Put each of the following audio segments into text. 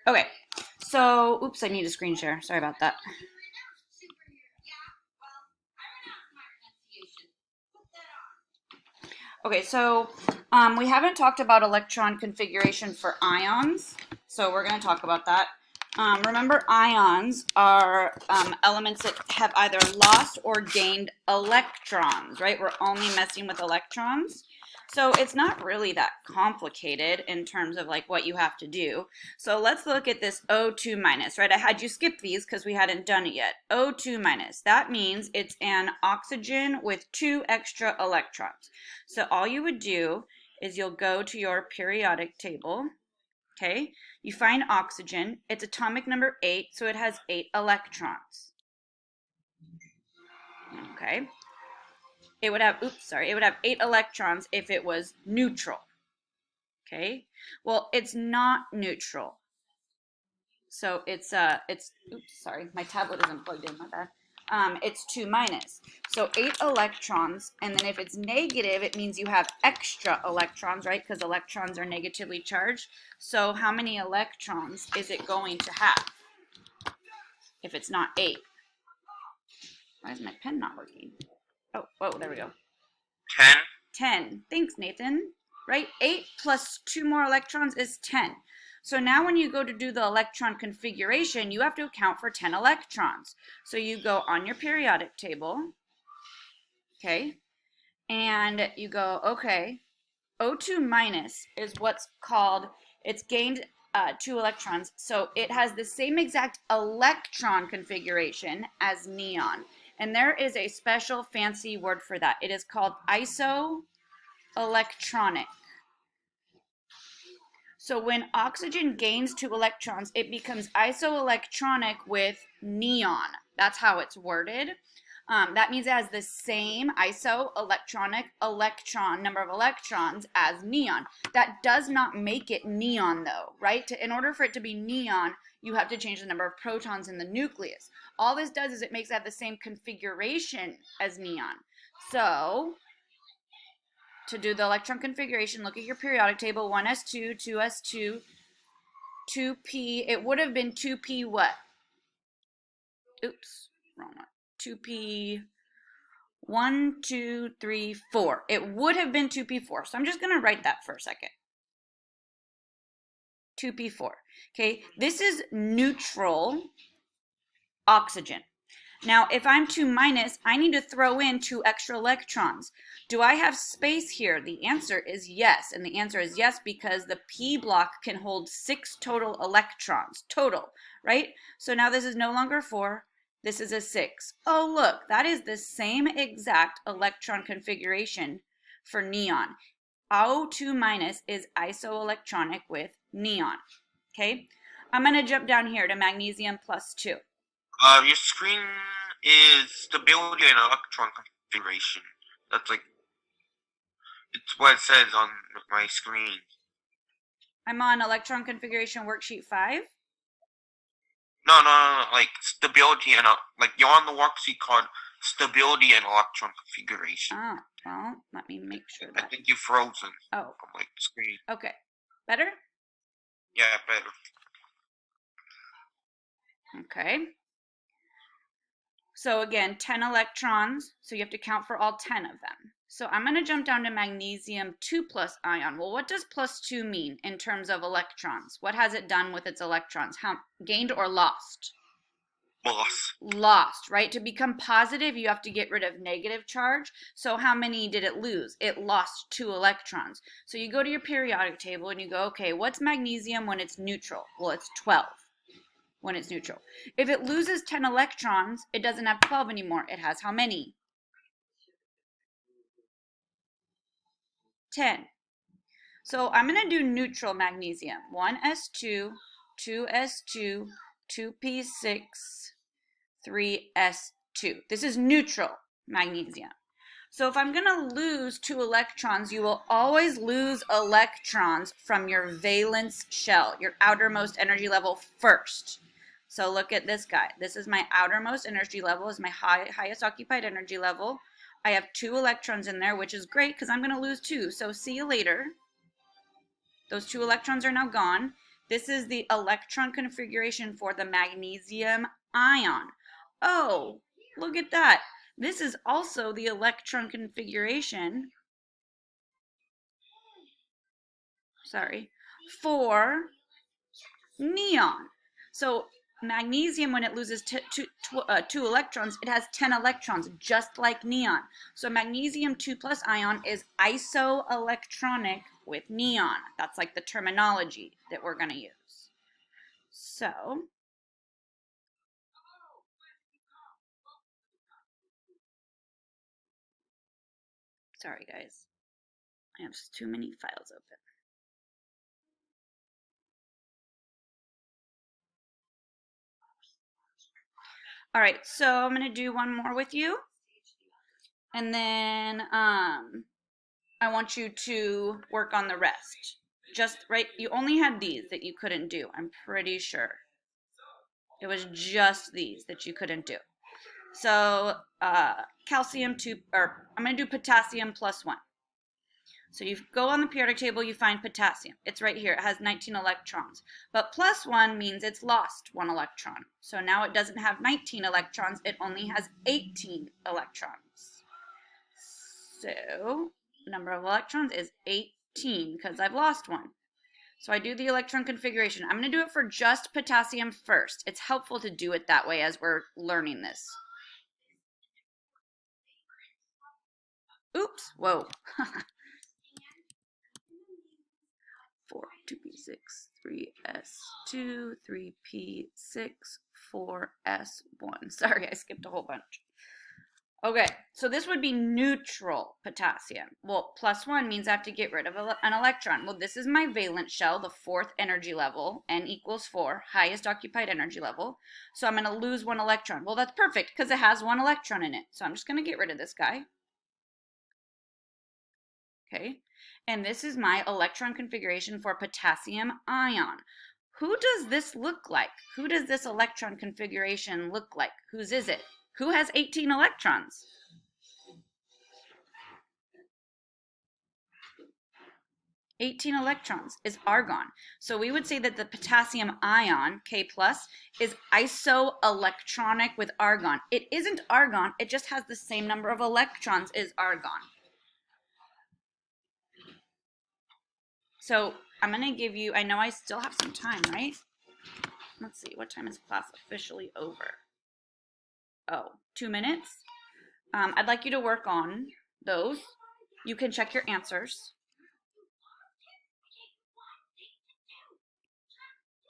Okay, so, oops, I need a screen share. Sorry about that. Okay, so we haven't talked about electron configuration for ions, so we're going to talk about that. Remember, ions are elements that have either lost or gained electrons, right? We're only messing with electrons. So it's not really that complicated in terms of like what you have to do. So let's look at this O2 minus, right? I had you skip these because we hadn't done it yet. O2 minus, that means it's an oxygen with 2 extra electrons. So all you would do is you'll go to your periodic table, okay? You find oxygen. It's atomic number 8, so it has 8 electrons. Okay? It would have, it would have 8 electrons if it was neutral. Okay? Well, it's not neutral. So it's my tablet isn't plugged in, my bad. It's 2 minus. So 8 electrons, and then if it's negative, it means you have extra electrons, right? Because electrons are negatively charged. So how many electrons is it going to have if it's not 8? Why is my pen not working? Oh, whoa, there we go. 10. 10. Thanks, Nathan. Right? 8 plus 2 more electrons is 10. So now when you go to do the electron configuration, you have to account for 10 electrons. So you go on your periodic table, okay, and you go, okay, O2 minus is what's called, it's gained 2 electrons, so it has the same exact electron configuration as neon. And there is a special fancy word for that. It is called isoelectronic. So when oxygen gains 2 electrons, it becomes isoelectronic with neon. That's how it's worded. That means it has the same isoelectronic electron number of electrons as neon. That does not make it neon though, right? In order for it to be neon, you have to change the number of protons in the nucleus. All this does is it makes it have the same configuration as neon. So to do the electron configuration, look at your periodic table, 1s2, 2s2, 2p. It would have been 2p what? Oops, wrong one. 2p, 1, 2, 3, 4. It would have been 2p4. So I'm just going to write that for a second. 2p4. Okay, this is neutral oxygen. Now, if I'm 2 minus, I need to throw in 2 extra electrons. Do I have space here? The answer is yes. And the answer is yes because the P block can hold 6 total electrons. Total, right? So now this is no longer 4. This is a 6. Oh, look, that is the same exact electron configuration for neon. O2 minus is isoelectronic with neon. Okay? I'm going to jump down here to magnesium plus 2. Your screen is stability and electron configuration. That's like, it's what it says on my screen. I'm on electron configuration worksheet 5. No, like stability and, like you're on the worksheet called stability and electron configuration. Oh, well, let me make sure I that. think you're frozen Oh, on my screen. okay. Better? Yeah, better. Okay. So again, 10 electrons, so you have to count for all 10 of them. So I'm going to jump down to magnesium 2 plus ion. Well, what does plus 2 mean in terms of electrons? What has it done with its electrons? How gained or lost? Lost, right? To become positive, you have to get rid of negative charge. So how many did it lose? It lost 2 electrons. So you go to your periodic table and you go, okay, what's magnesium when it's neutral? Well, it's 12 when it's neutral. If it loses 10 electrons, it doesn't have 12 anymore. It has how many? 10. So I'm going to do neutral magnesium. 1s2, 2s2, 2p6, 3s2. This is neutral magnesium. So if I'm going to lose 2 electrons, you will always lose electrons from your valence shell, your outermost energy level first. So look at this guy. This is my outermost energy level, is my highest occupied energy level. I have 2 electrons in there, which is great because I'm going to lose 2. So see you later. Those 2 electrons are now gone. This is the electron configuration for the magnesium ion. Oh, look at that. This is also the electron configuration, for neon. So magnesium, when it loses two electrons, it has 10 electrons, just like neon. So magnesium 2+ ion is isoelectronic with neon. That's like the terminology that we're going to use. So sorry guys, I have too many files open. All right, so I'm going to do one more with you. And then I want you to work on the rest. Just right, you only had these that you couldn't do, I'm pretty sure. It was just these that you couldn't do. So calcium 2, or I'm going to do potassium +1. So you go on the periodic table, you find potassium. It's right here. It has 19 electrons. But +1 means it's lost 1 electron. So now it doesn't have 19 electrons. It only has 18 electrons. So number of electrons is 18 because I've lost 1. So I do the electron configuration. I'm going to do it for just potassium first. It's helpful to do it that way as we're learning this. Oops, whoa. 4, 2p6, 3s2, 3p6, 4s1. Sorry, I skipped a whole bunch. Okay, so this would be neutral potassium. Well, +1 means I have to get rid of an electron. Well, this is my valence shell, the 4th energy level, n equals 4, highest occupied energy level. So I'm going to lose 1 electron. Well, that's perfect because it has 1 electron in it. So I'm just going to get rid of this guy. Okay, and this is my electron configuration for potassium ion. Who does this look like? Who does this electron configuration look like? Whose is it? Who has 18 electrons? Electrons is argon. So we would say that the potassium ion, K+, is isoelectronic with argon. It isn't argon, it just has the same number of electrons as argon. So I'm going to give you, I know I still have some time, right? Let's see, what time is class officially over? Oh, 2 minutes. I'd like you to work on those. You can check your answers.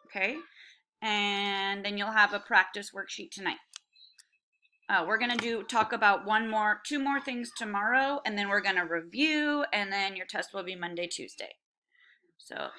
Okay, and then you'll have a practice worksheet tonight. We're gonna talk about two more things tomorrow, and then we're gonna review, and then your test will be Monday, Tuesday. So